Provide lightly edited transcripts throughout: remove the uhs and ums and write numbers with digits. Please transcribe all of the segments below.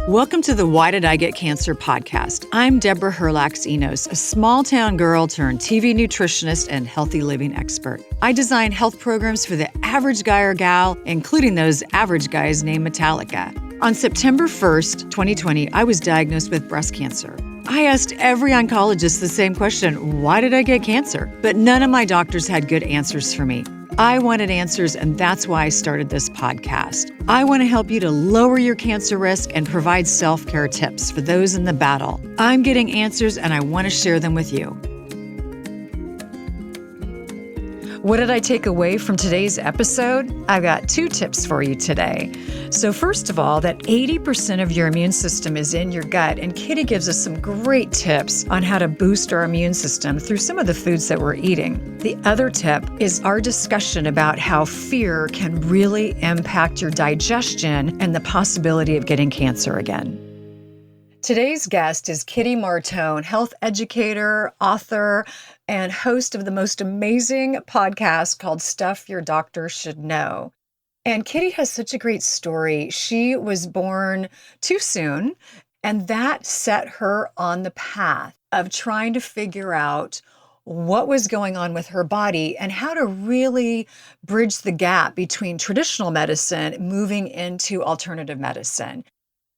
Welcome to the Why Did I Get Cancer podcast. I'm Deborah Herlax-Enos, a small-town girl turned TV nutritionist and healthy living expert. I design health programs for the average guy or gal, including those average guys named Metallica. On September 1st, 2020, I was diagnosed with breast cancer. I asked every oncologist the same question, why did I get cancer? But none of my doctors had good answers for me. I wanted answers, and that's why I started this podcast. I want to help you to lower your cancer risk and provide self-care tips for those in the battle. I'm getting answers, and I want to share them with you. What did I take away from today's episode? I've got 2 tips for you today. So first of all, that 80% of your immune system is in your gut, and Kitty gives us some great tips on how to boost our immune system through some of the foods that we're eating. The other tip is our discussion about how fear can really impact your digestion and the possibility of getting cancer again. Today's guest is Kitty Martone, health educator, author, and host of the most amazing podcast called Stuff Your Doctor Should Know. And Kitty has such a great story. She was born too soon, and that set her on the path of trying to figure out what was going on with her body and how to really bridge the gap between traditional medicine moving into alternative medicine.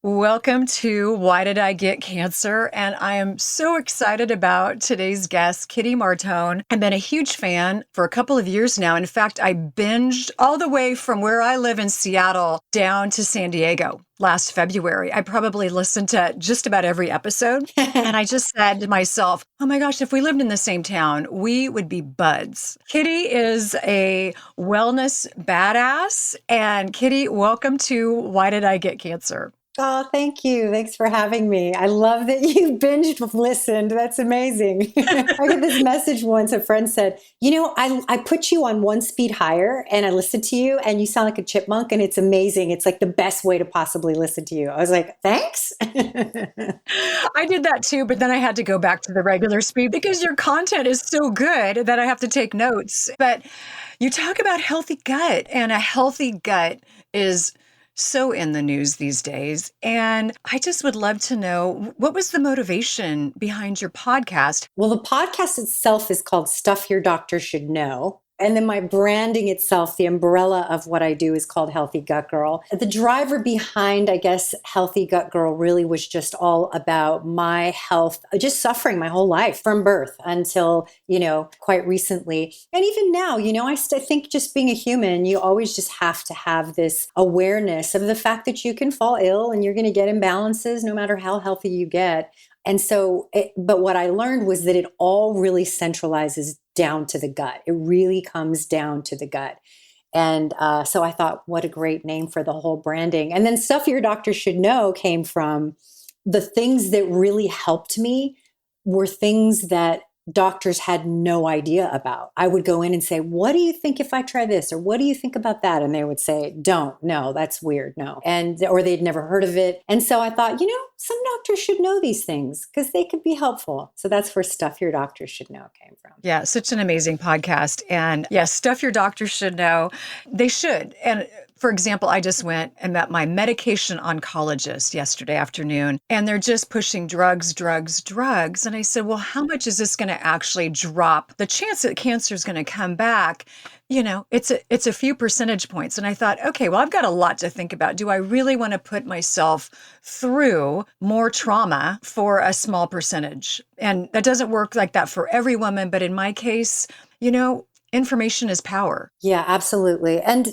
Welcome to Why Did I Get Cancer? And I am so excited about today's guest, Kitty Martone. I've been a huge fan for a couple of years now. In fact, I binged all the way from where I live in Seattle down to San Diego last February. I probably listened to just about every episode. And I just said to myself, oh my gosh, if we lived in the same town, we would be buds. Kitty is a wellness badass. And Kitty, welcome to Why Did I Get Cancer? Oh, thank you. Thanks for having me. I love that you binged listened. That's amazing. I got this message once. A friend said, I put you on one speed higher and I listened to you and you sound like a chipmunk and it's amazing. It's like the best way to possibly listen to you. I was like, thanks. I did that too, but then I had to go back to the regular speed because your content is so good that I have to take notes. But you talk about healthy gut, and a healthy gut is so in the news these days. And I just would love to know, what was the motivation behind your podcast? Well, the podcast itself is called Stuff Your Doctor Should Know. And then my branding itself, the umbrella of what I do, is called Healthy Gut Girl. The driver behind, I guess, Healthy Gut Girl really was just all about my health, just suffering my whole life from birth until, quite recently. And even now, I think just being a human, you always just have to have this awareness of the fact that you can fall ill and you're going to get imbalances no matter how healthy you get. And so, but what I learned was that it all really centralizes down to the gut. It really comes down to the gut. And so I thought, what a great name for the whole branding. And then Stuff Your Doctor Should Know came from the things that really helped me were things that doctors had no idea about. I would go in and say, what do you think if I try this? Or what do you think about that? And they would say, no, that's weird, no. Or they'd never heard of it. And so I thought, some doctors should know these things because they could be helpful. So that's where Stuff Your Doctor Should Know came from. Yeah, such an amazing podcast. And yes, Stuff Your Doctor Should Know. They should. And for example, I just went and met my medication oncologist yesterday afternoon, and they're just pushing drugs. And I said, well, how much is this going to actually drop the chance that cancer is going to come back? It's a few percentage points. And I thought, okay, well, I've got a lot to think about. Do I really want to put myself through more trauma for a small percentage? And that doesn't work like that for every woman. But in my case, information is power. Yeah, absolutely. And,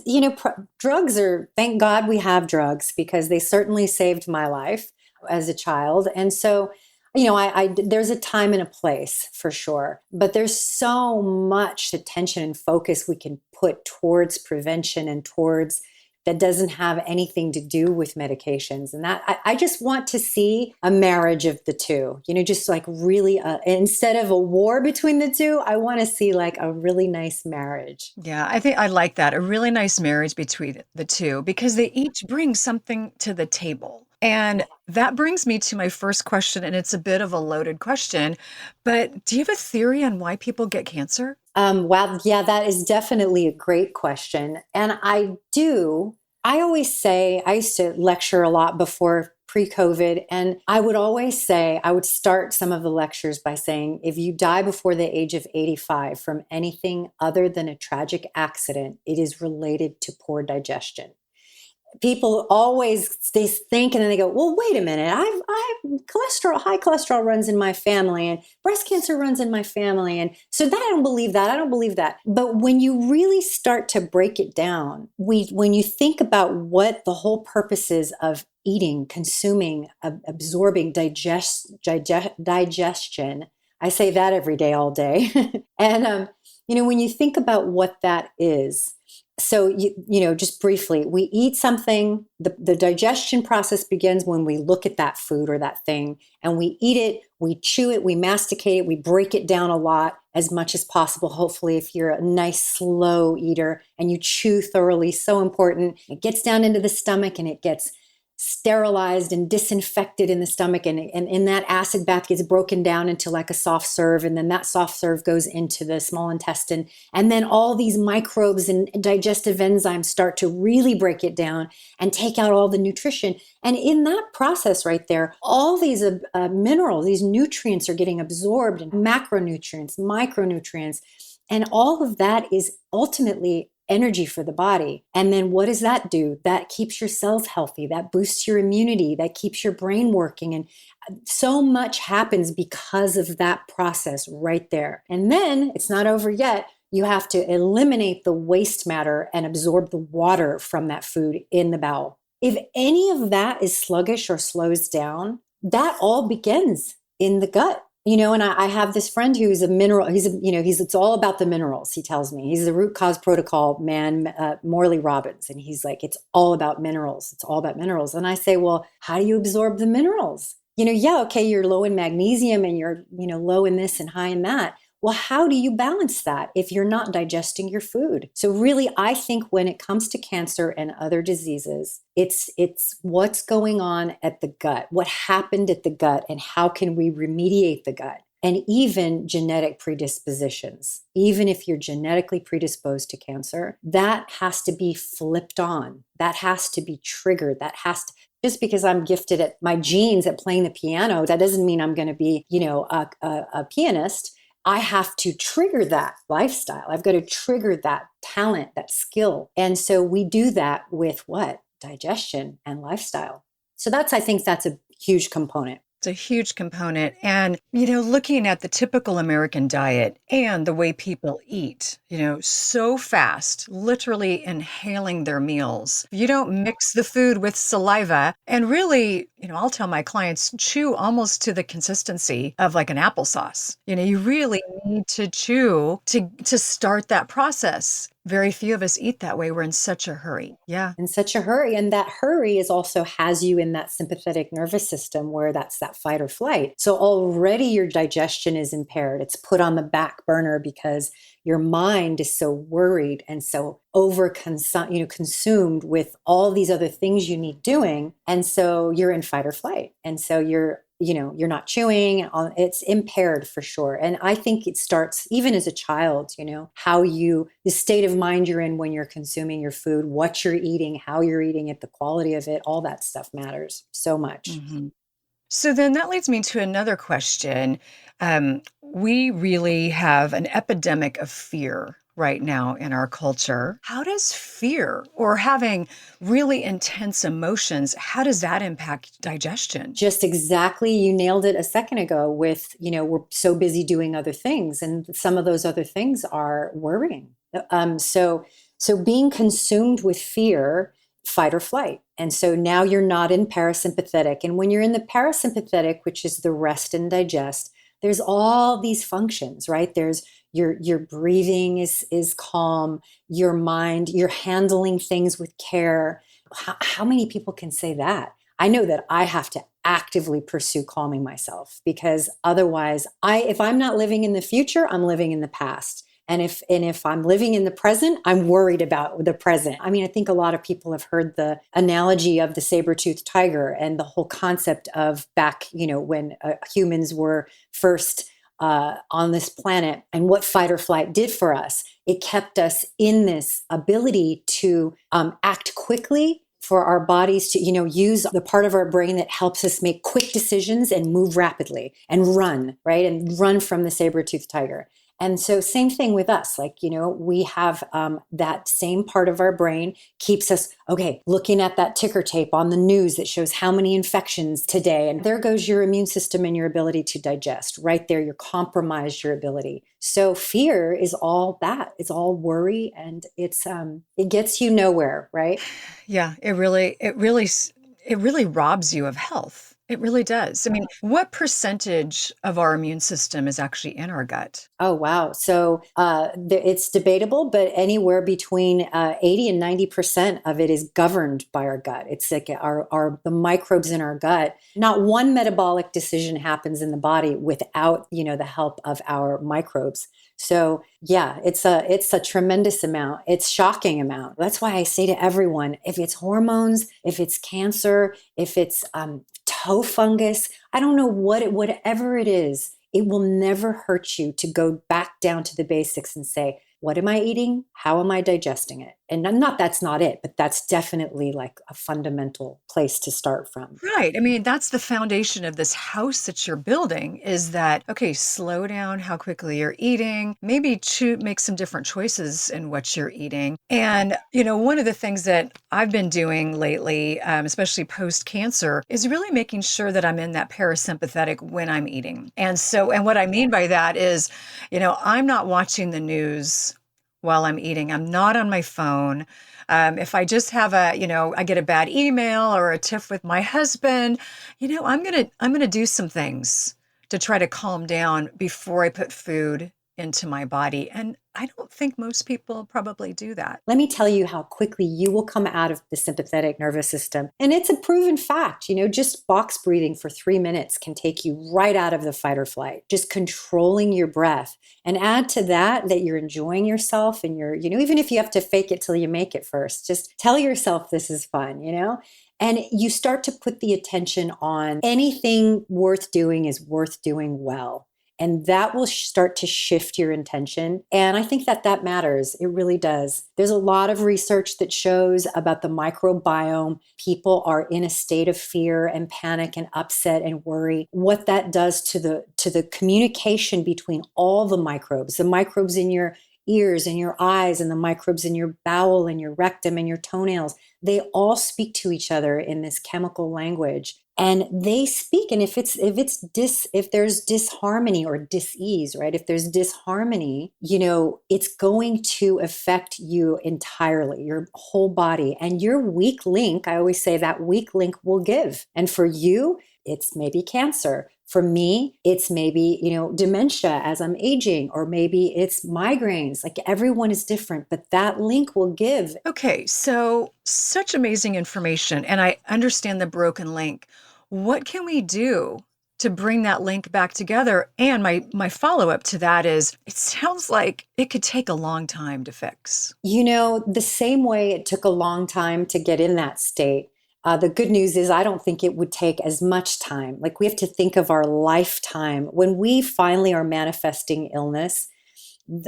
drugs thank God we have drugs because they certainly saved my life as a child. And so, there's a time and a place for sure, but there's so much attention and focus we can put towards prevention and towards that doesn't have anything to do with medications. And that I just want to see a marriage of the two, just like really, instead of a war between the two, I want to see like a really nice marriage. Yeah, I think I like that. A really nice marriage between the two because they each bring something to the table. And that brings me to my first question, and it's a bit of a loaded question, but do you have a theory on why people get cancer? Wow. Yeah, that is definitely a great question. And I always say, I used to lecture a lot before pre-COVID. And I would always say, I would start some of the lectures by saying, if you die before the age of 85 from anything other than a tragic accident, it is related to poor digestion. People always, they think and then they go, well, wait a minute, high cholesterol runs in my family and breast cancer runs in my family. And so that, I don't believe that. I don't believe that. But when you really start to break it down, when you think about what the whole purpose is of eating, consuming, absorbing, digestion, I say that every day, all day. And, when you think about what that is, so, just briefly, we eat something, the digestion process begins when we look at that food or that thing, and we eat it, we chew it, we masticate it, we break it down a lot as much as possible. Hopefully, if you're a nice, slow eater and you chew thoroughly, so important. It gets down into the stomach and it gets sterilized and disinfected in the stomach, and in that acid bath gets broken down into like a soft serve, and then that soft serve goes into the small intestine, and then all these microbes and digestive enzymes start to really break it down and take out all the nutrition. And in that process right there, all these minerals, these nutrients are getting absorbed, and macronutrients, micronutrients, and all of that is ultimately energy for the body. And then what does that do? That keeps your cells healthy. That boosts your immunity. That keeps your brain working. And so much happens because of that process right there. And then it's not over yet. You have to eliminate the waste matter and absorb the water from that food in the bowel. If any of that is sluggish or slows down, that all begins in the gut. And I have this friend who's a mineral, it's all about the minerals, he tells me. He's the root cause protocol man, Morley Robbins. And he's like, it's all about minerals. It's all about minerals. And I say, well, how do you absorb the minerals? Okay, you're low in magnesium and you're, low in this and high in that. Well, how do you balance that if you're not digesting your food? So really, I think when it comes to cancer and other diseases, it's what's going on at the gut, what happened at the gut, and how can we remediate the gut? And even genetic predispositions, even if you're genetically predisposed to cancer, that has to be flipped on. That has to be triggered. Just because I'm gifted at my genes at playing the piano, that doesn't mean I'm going to be, a pianist. I have to trigger that lifestyle. I've got to trigger that talent, that skill. And so we do that with what? Digestion and lifestyle. So I think that's a huge component. It's a huge component. And, looking at the typical American diet and the way people eat, so fast, literally inhaling their meals. You don't mix the food with saliva. And really, I'll tell my clients, chew almost to the consistency of like an applesauce. You really need to chew to start that process. Very few of us eat that way. We're in such a hurry. Yeah. In such a hurry. And that hurry has you in that sympathetic nervous system where that's that fight or flight. So already your digestion is impaired. It's put on the back burner because your mind is so worried and so consumed with all these other things you need doing. And so you're in fight or flight. And so you're not chewing. It's impaired for sure. And I think it starts even as a child, the state of mind you're in when you're consuming your food, what you're eating, how you're eating it, the quality of it, all that stuff matters so much. Mm-hmm. So then that leads me to another question. We really have an epidemic of fear right now in our culture. How does fear or having really intense emotions, how does that impact digestion? Just exactly. You nailed it a second ago with, we're so busy doing other things. And some of those other things are worrying. So being consumed with fear, fight or flight. And so now you're not in parasympathetic. And when you're in the parasympathetic, which is the rest and digest, there's all these functions, right? There's your breathing is calm, your mind, you're handling things with care. How many people can say that? I know that I have to actively pursue calming myself because otherwise if I'm not living in the future, I'm living in the past. And if I'm living in the present, I'm worried about the present. I mean, I think a lot of people have heard the analogy of the saber-toothed tiger and the whole concept of back, when humans were first on this planet and what fight or flight did for us. It kept us in this ability to act quickly for our bodies to, use the part of our brain that helps us make quick decisions and move rapidly and run, right? And run from the saber-toothed tiger. And so same thing with us, like, we have that same part of our brain keeps us, okay, looking at that ticker tape on the news that shows how many infections today. And there goes your immune system and your ability to digest. Right there, you're compromised your ability. So fear is all that. It's all worry, and it gets you nowhere, right? Yeah, it really robs you of health. It really does. I mean, what percentage of our immune system is actually in our gut? Oh, wow. So it's debatable, but anywhere between 80 and 90% of it is governed by our gut. It's like the microbes in our gut. Not one metabolic decision happens in the body without, the help of our microbes. So yeah, it's a tremendous amount. It's shocking amount. That's why I say to everyone, if it's hormones, if it's cancer, if it's toe fungus, I don't know whatever it is, it will never hurt you to go back down to the basics and say, what am I eating? How am I digesting it? And not that's not it, but that's definitely like a fundamental place to start from. Right. I mean, that's the foundation of this house that you're building is that, okay, slow down how quickly you're eating, maybe make some different choices in what you're eating. And, one of the things that I've been doing lately, especially post-cancer, is really making sure that I'm in that parasympathetic when I'm eating. And what I mean by that is, I'm not watching the news while I'm eating. I'm not on my phone. If I just have I get a bad email or a tiff with my husband, I'm gonna do some things to try to calm down before I put food into my body. And I don't think most people probably do that. Let me tell you how quickly you will come out of the sympathetic nervous system. And it's a proven fact, just box breathing for 3 minutes can take you right out of the fight or flight, just controlling your breath. And add to that you're enjoying yourself and you're, even if you have to fake it till you make it first, just tell yourself this is fun, And you start to put the attention on anything worth doing is worth doing well. And that will start to shift your intention. And I think that matters. It really does. There's a lot of research that shows about the microbiome. People are in a state of fear and panic and upset and worry. What that does to the communication between all the microbes in your ears and your eyes and the microbes in your bowel and your rectum and your toenails, they all speak to each other in this chemical language. And they speak, and if there's disharmony or dis-ease, right? If there's disharmony, it's going to affect you entirely, your whole body. And your weak link, I always say that weak link will give. And for you, it's maybe cancer. For me, it's maybe, dementia as I'm aging, or maybe it's migraines. Like everyone is different, but that link will give. Okay, so such amazing information. And I understand the broken link. What can we do to bring that link back together? And my follow-up to that is, it sounds like it could take a long time to fix. The same way it took a long time to get in that state. The good news is I don't think it would take as much time. Like we have to think of our lifetime. When we finally are manifesting illness,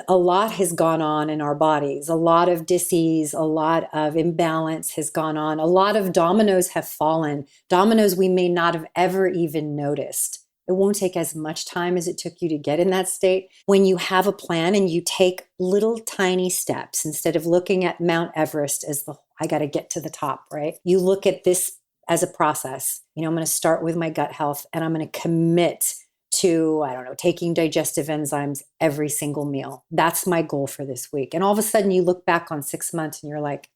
a lot has gone on in our bodies. A lot of disease, a lot of imbalance has gone on. A lot of dominoes have fallen. Dominoes we may not have ever even noticed. It won't take as much time as it took you to get in that state. When you have a plan and you take little tiny steps, instead of looking at Mount Everest as I got to get to the top, right? You look at this as a process. I'm going to start with my gut health and I'm going to commit to, I don't know, taking digestive enzymes every single meal. That's my goal for this week. And all of a sudden you look back on 6 months and you're like,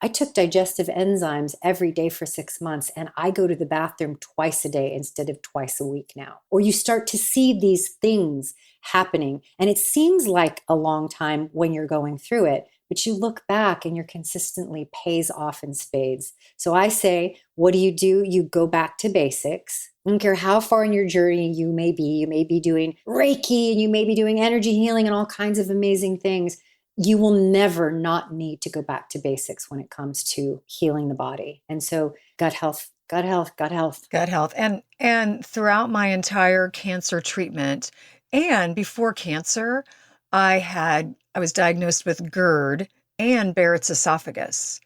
I took digestive enzymes every day for 6 months and I go to the bathroom twice a day instead of twice a week now. Or you start to see these things happening and it seems like a long time when you're going through it, but you look back and your consistently pays off in spades. So I say, what do? You go back to basics. I don't care how far in your journey you may be. You may be doing Reiki and you may be doing energy healing and all kinds of amazing things. You will never not need to go back to basics when it comes to healing the body. And so gut health, gut health, gut health. Gut health. And throughout my entire cancer treatment and before cancer, I was diagnosed with GERD and Barrett's esophagus.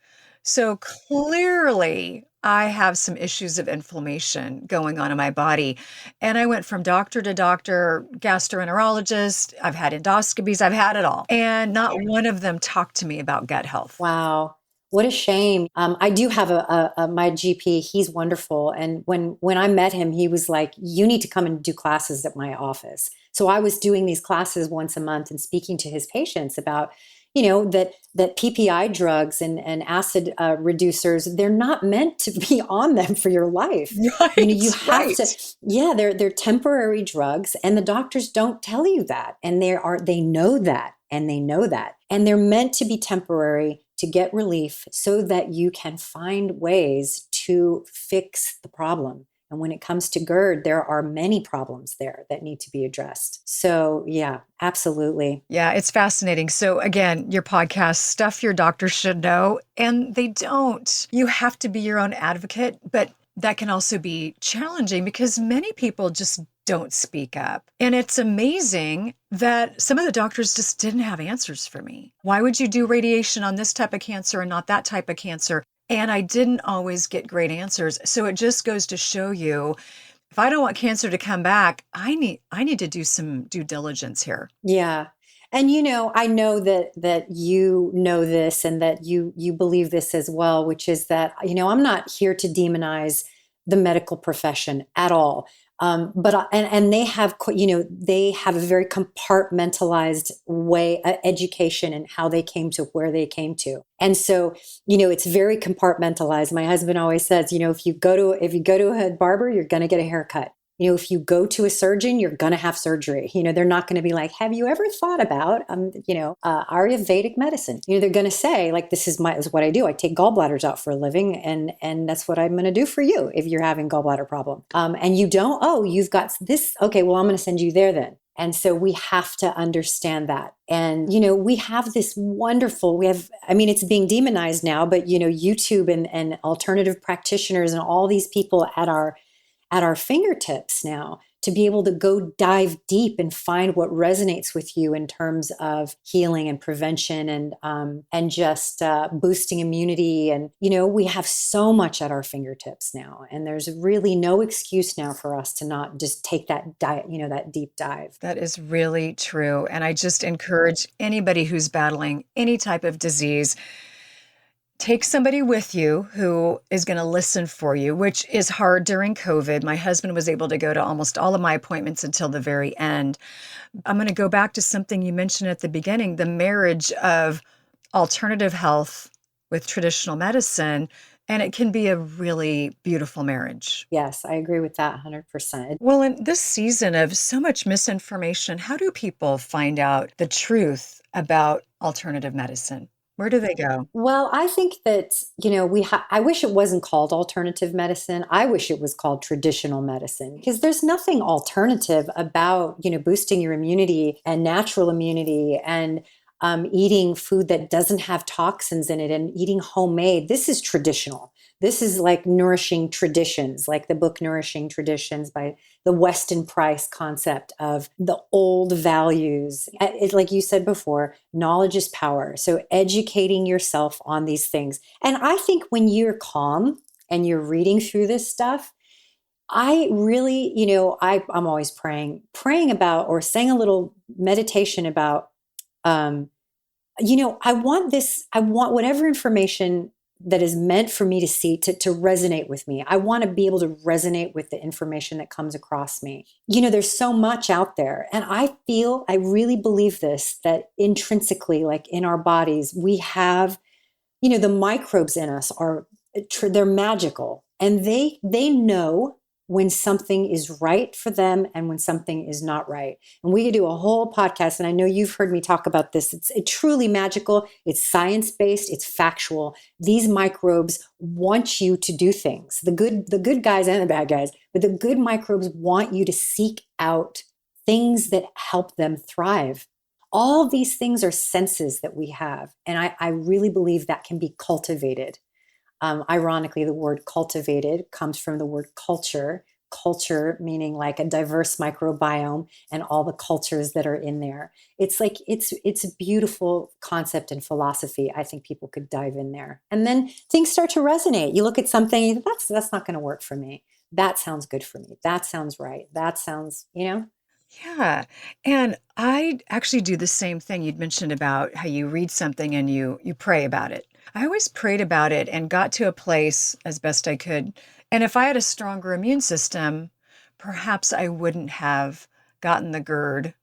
So clearly, I have some issues of inflammation going on in my body. And I went from doctor to doctor, gastroenterologist, I've had endoscopies, I've had it all. And not one of them talked to me about gut health. Wow. What a shame. I do have my GP. He's wonderful. And when I met him, he was like, you need to come and do classes at my office. So I was doing these classes once a month and speaking to his patients about, that PPI drugs and acid reducers, they're not meant to be on them for your life. You Right, have to, right. yeah, they're temporary drugs, and the doctors don't tell you that. And they know that, and they know that. And they're meant to be temporary to get relief so that you can find ways to fix the problem. And when it comes to GERD, there are many problems there that need to be addressed. So, yeah, absolutely. Yeah, it's fascinating. So, again, your podcast, Stuff Your Doctor Should Know, and they don't. You have to be your own advocate, but that can also be challenging because many people just don't speak up. And it's amazing that some of the doctors just didn't have answers for me. Why would you do radiation on this type of cancer and not that type of cancer? And I didn't always get great answers. So it just goes to show you, if I don't want cancer to come back, I need to do some due diligence here. Yeah. And I know that you know this and that you believe this as well, which is that, I'm not here to demonize the medical profession at all. And they have, they have a very compartmentalized way, education and how they came to where they came to. And so, it's very compartmentalized. My husband always says, if you go to a barber, you're going to get a haircut. If you go to a surgeon, you're going to have surgery. They're not going to be like, have you ever thought about, Ayurvedic medicine? They're going to say, like, this is what I do. I take gallbladders out for a living, and that's what I'm going to do for you if you're having gallbladder problem. And you don't, you've got this. Okay, well, I'm going to send you there then. And so we have to understand that. And, we have this it's being demonized now, but, YouTube and alternative practitioners and all these people at our fingertips now to be able to go dive deep and find what resonates with you in terms of healing and prevention and just boosting immunity. And we have so much at our fingertips now, and there's really no excuse now for us to not just take that that deep dive. That is really true. And I just encourage anybody who's battling any type of disease, take somebody with you who is going to listen for you, which is hard during COVID. My husband was able to go to almost all of my appointments until the very end. I'm going to go back to something you mentioned at the beginning, the marriage of alternative health with traditional medicine. And it can be a really beautiful marriage. Yes, I agree with that 100%. Well, in this season of so much misinformation, how do people find out the truth about alternative medicine? Where do they go? Well, I think that, I wish it wasn't called alternative medicine. I wish it was called traditional medicine, because there's nothing alternative about, boosting your immunity and natural immunity and eating food that doesn't have toxins in it and eating homemade. This is traditional. This is like nourishing traditions, like the book Nourishing Traditions by the Weston Price concept of the old values. It's like you said before, knowledge is power. So educating yourself on these things. And I think when you're calm and you're reading through this stuff, I really, I'm always praying about or saying a little meditation about, I want whatever information that is meant for me to see to resonate with me. I want to be able to resonate with the information that comes across me. There's so much out there. And I really believe this, that intrinsically, like in our bodies, we have, the microbes in us they're magical, and they know when something is right for them and when something is not right. And we could do a whole podcast, and I know you've heard me talk about this. It's truly magical. It's science-based. It's factual. These microbes want you to do things, the good guys and the bad guys, but the good microbes want you to seek out things that help them thrive. All of these things are senses that we have. And I really believe that can be cultivated. Ironically, the word cultivated comes from the word culture. culture, meaning like a diverse microbiome and all the cultures that are in there. It's like it's a beautiful concept and philosophy. I think people could dive in there. And then things start to resonate. You look at something, you think, that's not going to work for me. That sounds good for me. That sounds right. That sounds, Yeah. And I actually do the same thing. You'd mentioned about how you read something and you pray about it. I always prayed about it and got to a place as best I could. And if I had a stronger immune system, perhaps I wouldn't have gotten the GERD,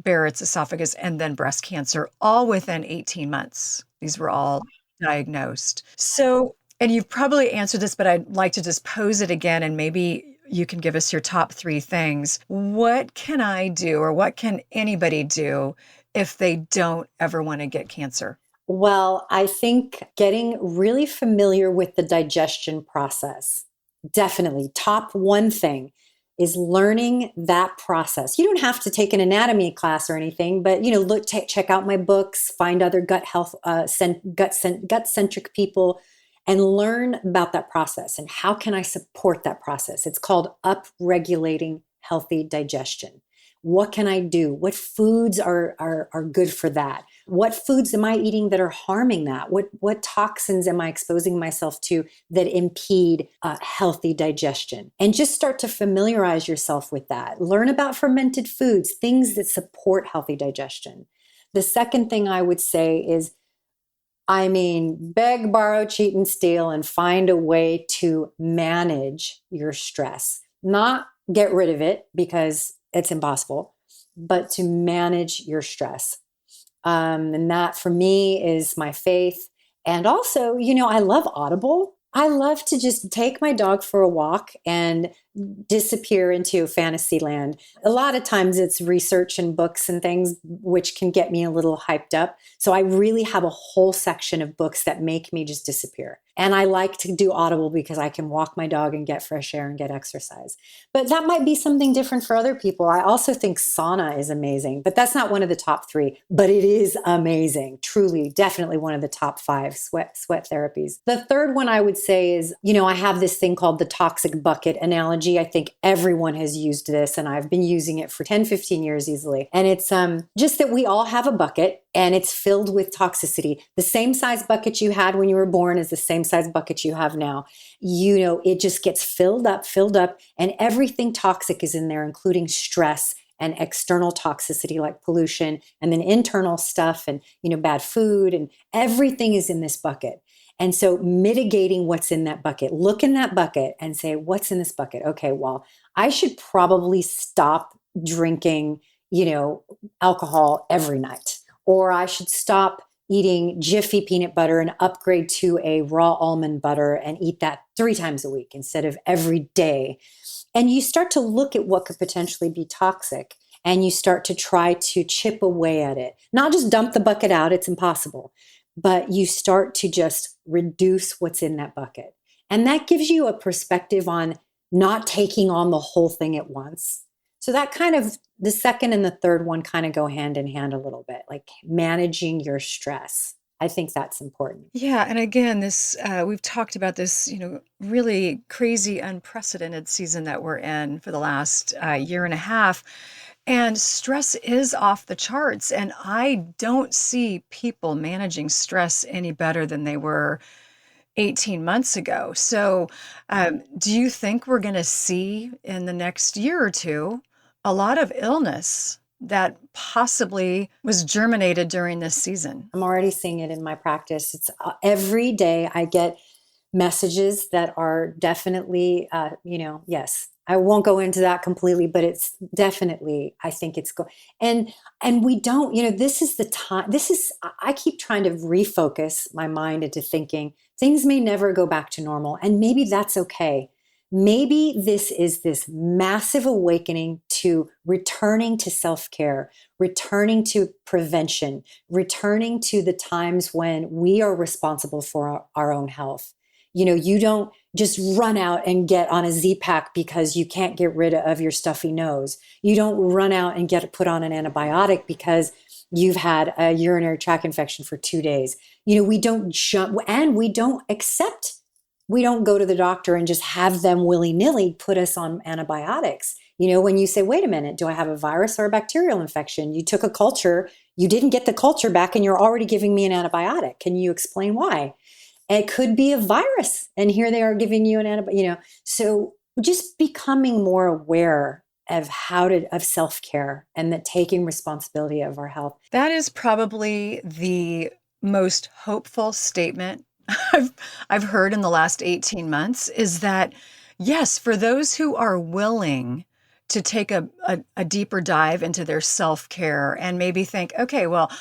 Barrett's esophagus, and then breast cancer all within 18 months. These were all diagnosed. So, and you've probably answered this, but I'd like to just pose it again and maybe you can give us your top three things. What can I do or what can anybody do if they don't ever want to get cancer? Well, I think getting really familiar with the digestion process, definitely. Top one thing is learning that process. You don't have to take an anatomy class or anything, but check out my books, find other gut health, gut centric people, and learn about that process and how can I support that process. It's called up-regulating healthy digestion. What can I do? What foods are good for that? What foods am I eating that are harming that? What toxins am I exposing myself to that impede healthy digestion? And just start to familiarize yourself with that. Learn about fermented foods, things that support healthy digestion. The second thing I would say is, beg, borrow, cheat, and steal, and find a way to manage your stress. Not get rid of it because it's impossible, but to manage your stress. And that for me is my faith. And also, I love Audible. I love to just take my dog for a walk and disappear into fantasy land. A lot of times it's research and books and things which can get me a little hyped up. So I really have a whole section of books that make me just disappear. And I like to do Audible because I can walk my dog and get fresh air and get exercise. But that might be something different for other people. I also think sauna is amazing, but that's not one of the top three, but it is amazing. Truly, definitely one of the top five sweat therapies. The third one I would say is, I have this thing called the toxic bucket analogy. I think everyone has used this and I've been using it for 10, 15 years easily. And it's just that we all have a bucket and it's filled with toxicity. The same size bucket you had when you were born is the same size bucket you have now. It just gets filled up, and everything toxic is in there, including stress and external toxicity like pollution, and then internal stuff and, bad food, and everything is in this bucket. And so mitigating what's in that bucket, look in that bucket and say, what's in this bucket? Okay, well, I should probably stop drinking, alcohol every night. Or I should stop eating Jiffy peanut butter and upgrade to a raw almond butter and eat that 3 times a week instead of every day. And you start to look at what could potentially be toxic and you start to try to chip away at it. Not just dump the bucket out, it's impossible, but you start to just reduce what's in that bucket. And that gives you a perspective on not taking on the whole thing at once. So that kind of, the second and the third one kind of go hand in hand a little bit, like managing your stress. I think that's important. Yeah, and again, this we've talked about this, really crazy, unprecedented season that we're in for the last year and a half, and stress is off the charts. And I don't see people managing stress any better than they were 18 months ago. So, do you think we're going to see in the next year or two a lot of illness that possibly was germinated during this season? I'm already seeing it in my practice. It's every day I get messages that are definitely, yes. I won't go into that completely, but it's definitely, I think it's and we don't, this is the time, I keep trying to refocus my mind into thinking things may never go back to normal. And maybe that's okay. Maybe this is this massive awakening to returning to self-care, returning to prevention, returning to the times when we are responsible for our own health. You don't just run out and get on a Z-Pack because you can't get rid of your stuffy nose. You don't run out and get put on an antibiotic because you've had a urinary tract infection for 2 days. We don't jump, and we don't accept we don't go to the doctor and just have them willy-nilly put us on antibiotics. When you say, wait a minute, do I have a virus or a bacterial infection? You took a culture, you didn't get the culture back, and you're already giving me an antibiotic. Can you explain why? It could be a virus, and here they are giving you an antibiotic, So just becoming more aware of of self-care and that taking responsibility of our health. That is probably the most hopeful statement I've heard in the last 18 months, is that, yes, for those who are willing to take a deeper dive into their self-care and maybe think, okay, well,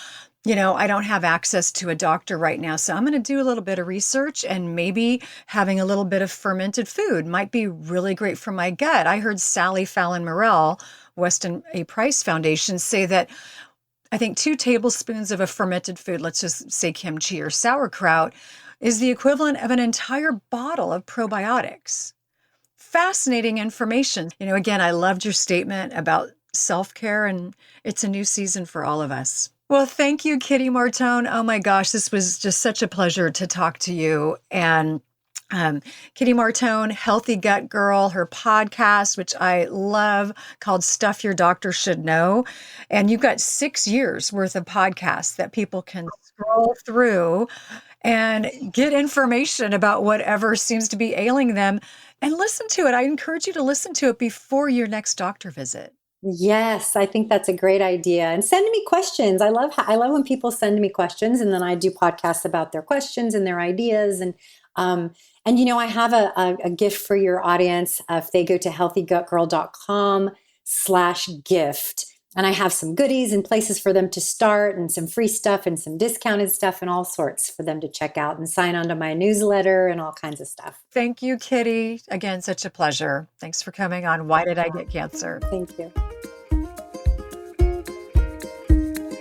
I don't have access to a doctor right now, so I'm going to do a little bit of research, and maybe having a little bit of fermented food might be really great for my gut. I heard Sally Fallon Morell, Weston A. Price Foundation, say that I think 2 tablespoons of a fermented food, let's just say kimchi or sauerkraut, is the equivalent of an entire bottle of probiotics. Fascinating information. Again, I loved your statement about self-care, and it's a new season for all of us. Well, thank you, Kitty Martone. Oh my gosh, this was just such a pleasure to talk to you. And Kitty Martone, Healthy Gut Girl, her podcast, which I love, called Stuff Your Doctor Should Know. And you've got 6 years worth of podcasts that people can scroll through and get information about whatever seems to be ailing them and listen to it. I encourage you to listen to it before your next doctor visit. Yes, I think that's a great idea. And send me questions. I love when people send me questions, and then I do podcasts about their questions and their ideas. And I have a gift for your audience. If they go to healthygutgirl.com/gift, and I have some goodies and places for them to start, and some free stuff and some discounted stuff and all sorts for them to check out and sign on to my newsletter and all kinds of stuff. Thank you, Kitty. Again, such a pleasure. Thanks for coming on Why Did I Get Cancer? Thank you.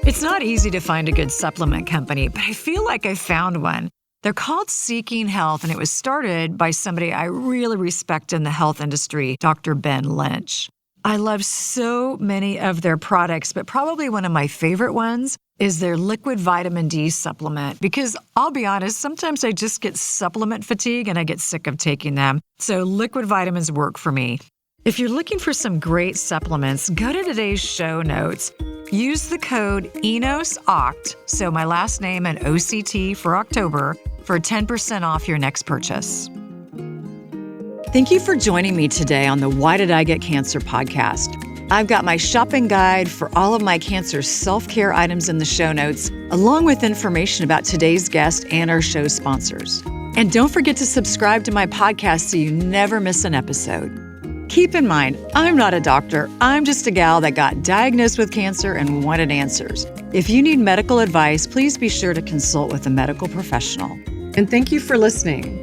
It's not easy to find a good supplement company, but I feel like I found one. They're called Seeking Health, and it was started by somebody I really respect in the health industry, Dr. Ben Lynch. I love so many of their products, but probably one of my favorite ones is their liquid vitamin D supplement, because I'll be honest, sometimes I just get supplement fatigue and I get sick of taking them. So liquid vitamins work for me. If you're looking for some great supplements, go to today's show notes. Use the code ENOSOCT, so my last name and OCT for October, for 10% off your next purchase. Thank you for joining me today on the Why Did I Get Cancer podcast. I've got my shopping guide for all of my cancer self-care items in the show notes, along with information about today's guest and our show sponsors. And don't forget to subscribe to my podcast so you never miss an episode. Keep in mind, I'm not a doctor. I'm just a gal that got diagnosed with cancer and wanted answers. If you need medical advice, please be sure to consult with a medical professional. And thank you for listening.